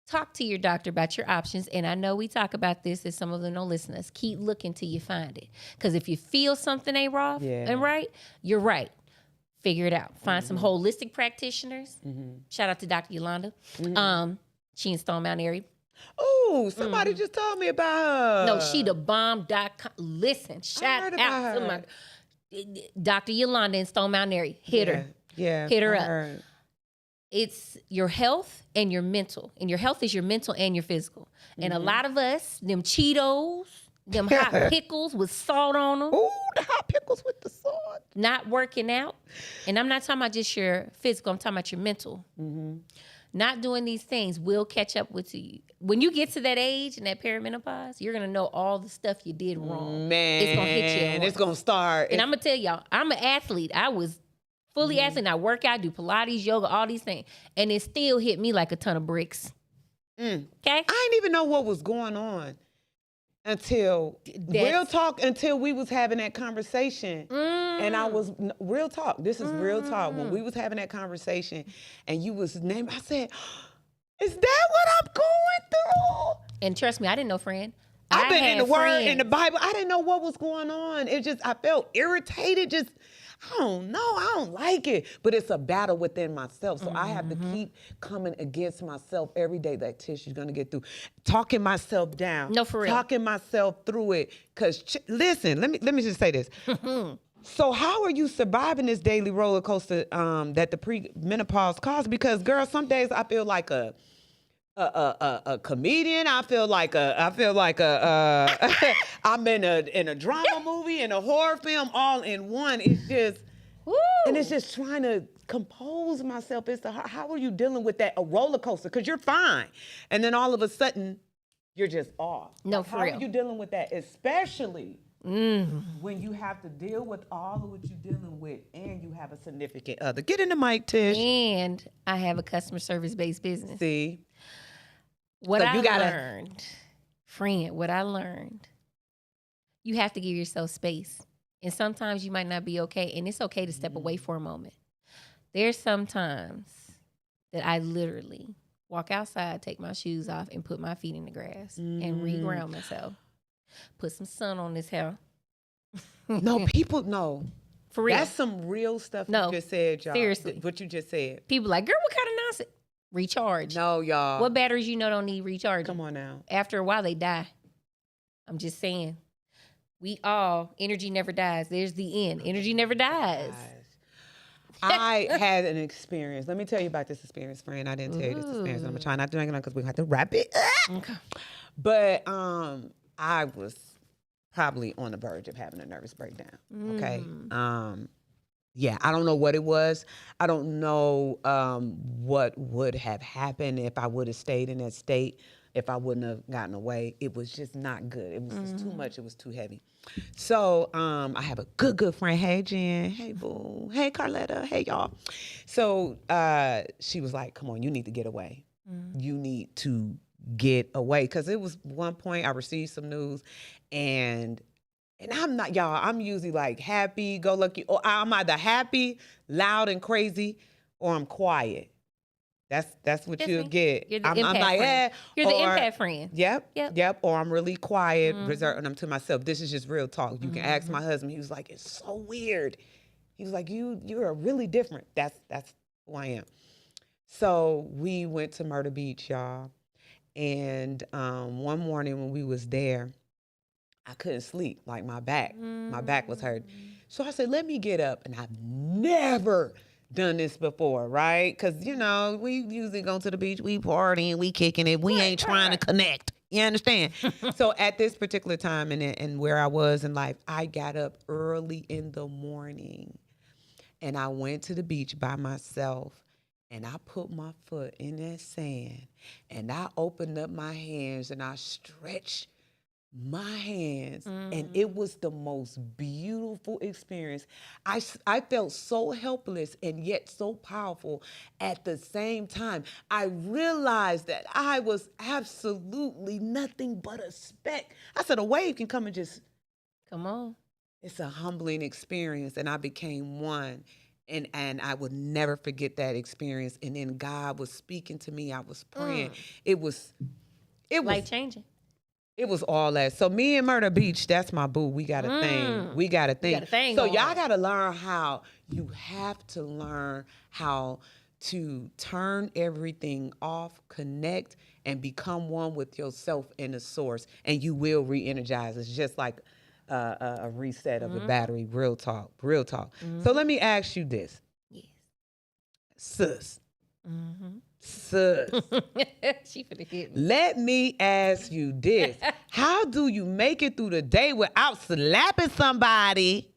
talk to your doctor about your options. And I know we talk about this, and some of them don't listen to us. Keep looking till you find it. Because if you feel something ain't wrong and right, you're right. Figure it out. Find some holistic practitioners. Shout out to Dr. Yolanda. She in Stone Mountain area. Oh, somebody just told me about her. No, she the bomb.com. Listen, shout out to my Dr. Yolanda in Stone Mountain area. Hit her. Yeah. Hit her up. It's your health and your mental. And your health is your mental and your physical. And a lot of us, them Cheetos, them hot pickles with salt on them. Ooh, the hot pickles with the salt. Not working out. And I'm not talking about just your physical. I'm talking about your mental. Not doing these things will catch up with you. When you get to that age and that perimenopause, you're going to know all the stuff you did wrong. Man, it's going to hit you. And it's going to start. And I'm going to tell y'all, I'm an athlete. I was fully athlete. I work out, do Pilates, yoga, all these things. And it still hit me like a ton of bricks. Okay? I didn't even know what was going on until real talk, until we was having that conversation. And I was, real talk, this is real talk. When we was having that conversation and you was named, I said, is that what I'm going through? And trust me, I didn't know, friend. I've been in the Word, in the Bible. I didn't know what was going on. It just, I felt irritated. Just, I don't know. I don't like it. But it's a battle within myself. So I have to keep coming against myself every day. That tissue's going to get through. Talking myself down. No, for real. Talking myself through it. Because, listen, let me just say this. So how are you surviving this daily roller coaster that the premenopause caused? Because, girl, some days I feel like a comedian. I feel like I'm in a drama movie, in a horror film, all in one. It's just, and it's just trying to compose myself. It's how are you dealing with that, a roller coaster? Because you're fine, and then all of a sudden, you're just off. No, for real. How are you dealing with that, especially when you have to deal with all of what you're dealing with, and you have a significant other? Get in the mic, Tish. And I have a customer service based business. See. What I learned, you have to give yourself space. And sometimes you might not be okay, and it's okay to step away for a moment. There's some times that I literally walk outside, take my shoes off, and put my feet in the grass and reground myself. Put some sun on this hair. No, people, no. For real. That's some real stuff you just said, y'all. Seriously. What you just said. People like, girl, what kind of nonsense? Recharge. No, y'all. What batteries you know don't need recharging? Come on now. After a while, they die. I'm just saying. Energy never dies. There's the end. Energy never dies. I had an experience. Let me tell you about this experience, friend. I didn't tell you this experience. I'm going to try not to drink it because we have to wrap it up. Okay. But I was probably on the verge of having a nervous breakdown. Okay. Yeah, I don't know what it was. I don't know what would have happened if I would have stayed in that state, if I wouldn't have gotten away. It was just not good. It was just too much. It was too heavy. So I have a good friend. Hey, Jen. Hey, Boo. Hey, Carletta. Hey, y'all. So she was like, come on, you need to get away. You need to get away. Because it was one point I received some news, and I'm not, y'all, I'm usually like happy, go lucky, or I'm either happy, loud and crazy, or I'm quiet. That's what you'll get. You're the I'm empath like, friend. You're the empath friend. Yep. Or I'm really quiet, reserving them to myself. This is just real talk. You can ask my husband. He was like, it's so weird. He was like, you're really different. That's who I am. So we went to Myrtle Beach, y'all. And one morning when we was there, I couldn't sleep, like my back was hurting. So I said, let me get up. And I've never done this before, right? Because, we usually go to the beach, we partying, we kicking it. We ain't trying to connect. You understand? So at this particular time and where I was in life, I got up early in the morning and I went to the beach by myself. And I put my foot in that sand and I opened up my hands and I stretched my hands, and it was the most beautiful experience. I felt so helpless and yet so powerful at the same time. I realized that I was absolutely nothing but a speck. I said, a wave can come and just come on. it's a humbling experience, and I became one. And I would never forget that experience. And then God was speaking to me. I was praying. It was Life changing. It was all that. So me and Murder Beach, that's my boo. We got a thing. We got a thing. So y'all got to learn how. You have to learn how to turn everything off, connect, and become one with yourself and the source. And you will re-energize. It's just like a reset of a battery. Real talk. Real talk. So let me ask you this. Yes. Sis. Sis. She finna hit me. Let me ask you this. How do you make it through the day without slapping somebody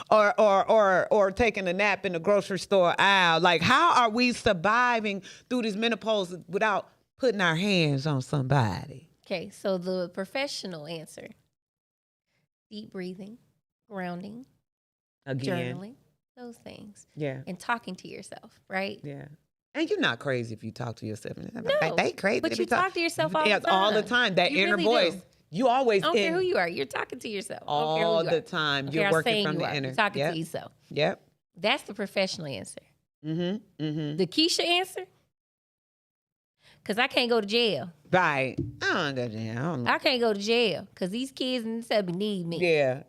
or taking a nap in the grocery store aisle? Like, how are we surviving through this menopause without putting our hands on somebody? Okay, so the professional answer: deep breathing, grounding, Again. journaling, those things. Yeah. And talking to yourself, right? Yeah. And you're not crazy if you talk to yourself. No, they crazy. but you talk to yourself all the time. All the time. That You inner really voice. do. You always I don't care who you are. You're talking to yourself. all the time. Okay, You're I'm working saying from you the are. inner. You're talking to yourself. Yep. That's the professional answer. Mm-hmm. The Kisha answer, because I can't go to jail. Right. I don't go to jail. I can't go to jail because these kids and stuff need me.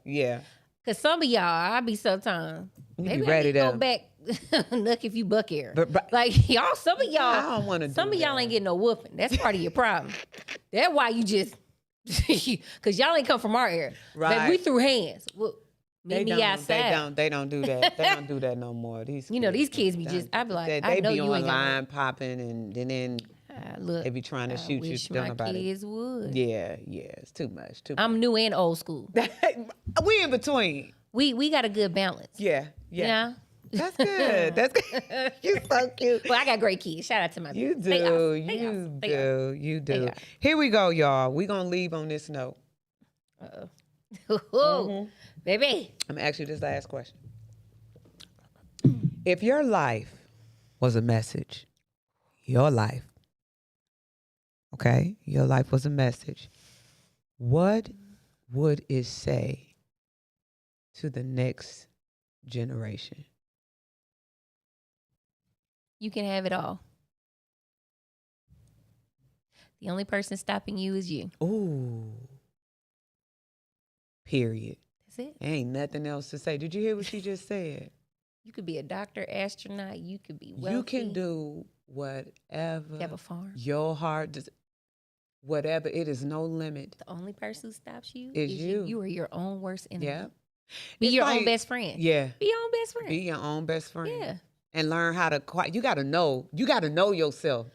Yeah. Because some of y'all, I be sometimes, You maybe be ready I need to to go back, look if you buck here. But- like, y'all, some of y'all, I don't want to do some of y'all that. ain't getting no whooping. That's part of your problem. That's why you just, because y'all ain't come from our area. Right. Like, we threw hands. Well, meet me outside. They don't do that. They don't do that no more. These kids be just, I be like, they I know be you ain't got online popping and then look, they be trying to shoot you. wish Don't my nobody. kids would. Yeah, it's too much. I'm new and old school. We in between. We got a good balance. Yeah. You know? That's good. That's good. You're so cute. Well, I got great kids. Shout out to my You kids. do. They You are. do. Here we go, y'all. We're going to leave on this note. Baby. I'm going to ask you this last question. If your life was a message, your life, okay? Your life was a message. What would it say to the next generation? You can have it all. The only person stopping you is you. Ooh. Period. That's it. Ain't nothing else to say. Did you hear what she just said? You could be a doctor, astronaut. You could be wealthy. You can do whatever You have a farm. your heart does. Whatever. It is no limit. The only person who stops you Is you. You are your own worst enemy. Yeah. Be It's your like- own best friend. Yeah. Be your own best friend. Be your own best friend. Yeah. And learn how to you gotta know yourself.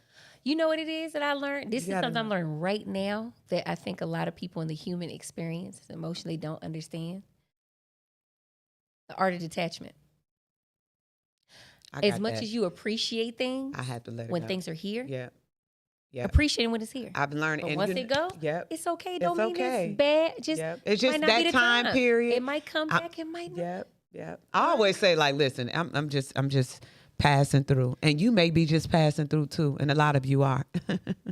You know what it is that I learned? This You is gotta something I'm learning right now that I think a lot of people in the human experience emotionally don't understand. The art of detachment. As much as you appreciate things, I have to let it when go. things are here, Yeah. appreciate it when it's here. I've learned But and once it go, yep. it's okay. It's Don't mean okay. it's bad. Just It's just might not be that the time period. It might come back. It might not. Yep. I always say, like, listen, I'm just passing through, and you may be just passing through too, and a lot of you are.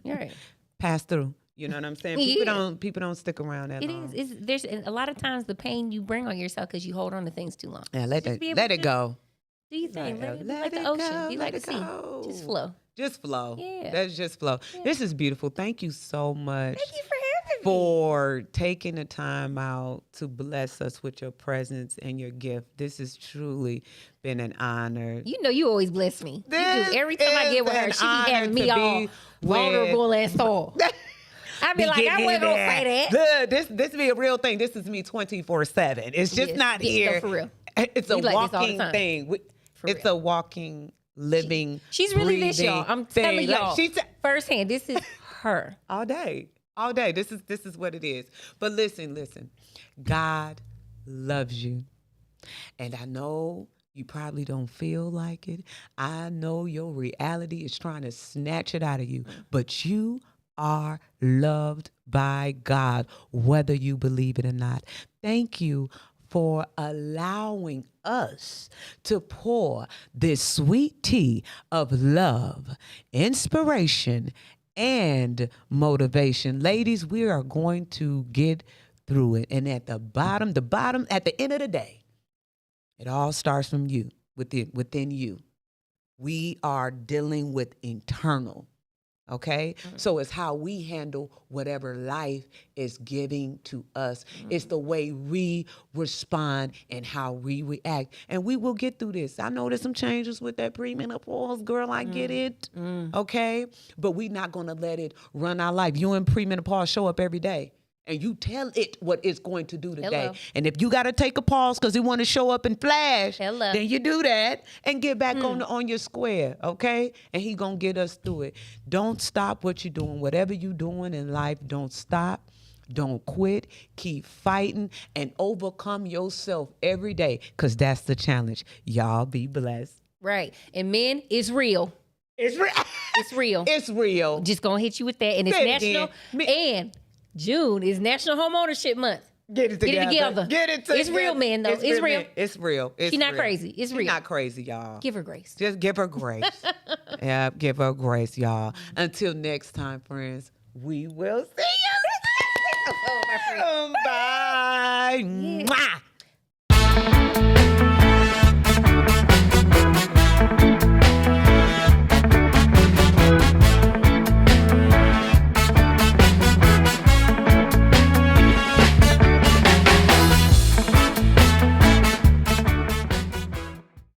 You're right. Pass through. You know what I'm saying? Yeah. People don't stick around that long. It is. There's a lot of times the pain you bring on yourself because you hold on to things too long. Yeah, let Just be able it to go. Do you think? Right, Be let like it the ocean. go, Be let like the it sea. go. Just flow. Just flow. Yeah. That's just flow. Yeah. This is beautiful. Thank you so much. Thank you for having me. For taking the time out to bless us with your presence and your gift. This has truly been an honor. You know you always bless me. You This do. Every time I is get with her, an she be honor having me to all be vulnerable and soul. I be like, I wasn't gonna say that. Look, this be a real thing. This is me 24/7. It's just Yes, not yes, here. no, for real. It's a We like this all the walking time. thing. It's real. a walking, living. She's really this, y'all. breathing I'm thing. telling Like, y'all. she's Firsthand, this is her. all day. This is what it is. But listen. God loves you. And I know you probably don't feel like it. I know your reality is trying to snatch it out of you. But you are loved by God, whether you believe it or not. Thank you for allowing us to pour this sweet tea of love, inspiration, and motivation. Ladies, we are going to get through it. And at the bottom, at the end of the day, it all starts from you, within you. We are dealing with internal, okay? So it's how we handle whatever life is giving to us. It's the way we respond and how we react. And we will get through this. I know there's some changes with that premenopause, girl, I get it, okay? But we're not going to let it run our life. You in premenopause show up every day. And you tell it what it's going to do today. Hello. And if you got to take a pause because it want to show up and flash, Hello. then you do that and get back on your square, okay? And he going to get us through it. Don't stop what you're doing. Whatever you're doing in life, don't stop. Don't quit. Keep fighting and overcome yourself every day because that's the challenge. Y'all be blessed. Right. And men, it's real. It's real. It's real. It's real. Just going to hit you with that. And it's Say it national. again. And June is National Home Ownership Month. Get it together. Get it together. It's real, man, though. It's real. It's real. She's not crazy. It's real. She's not crazy, y'all. Give her grace. Just give her grace. Yeah, give her grace, y'all. Until next time, friends, we will see you. Oh, my friend. Bye. Yeah. Mwah.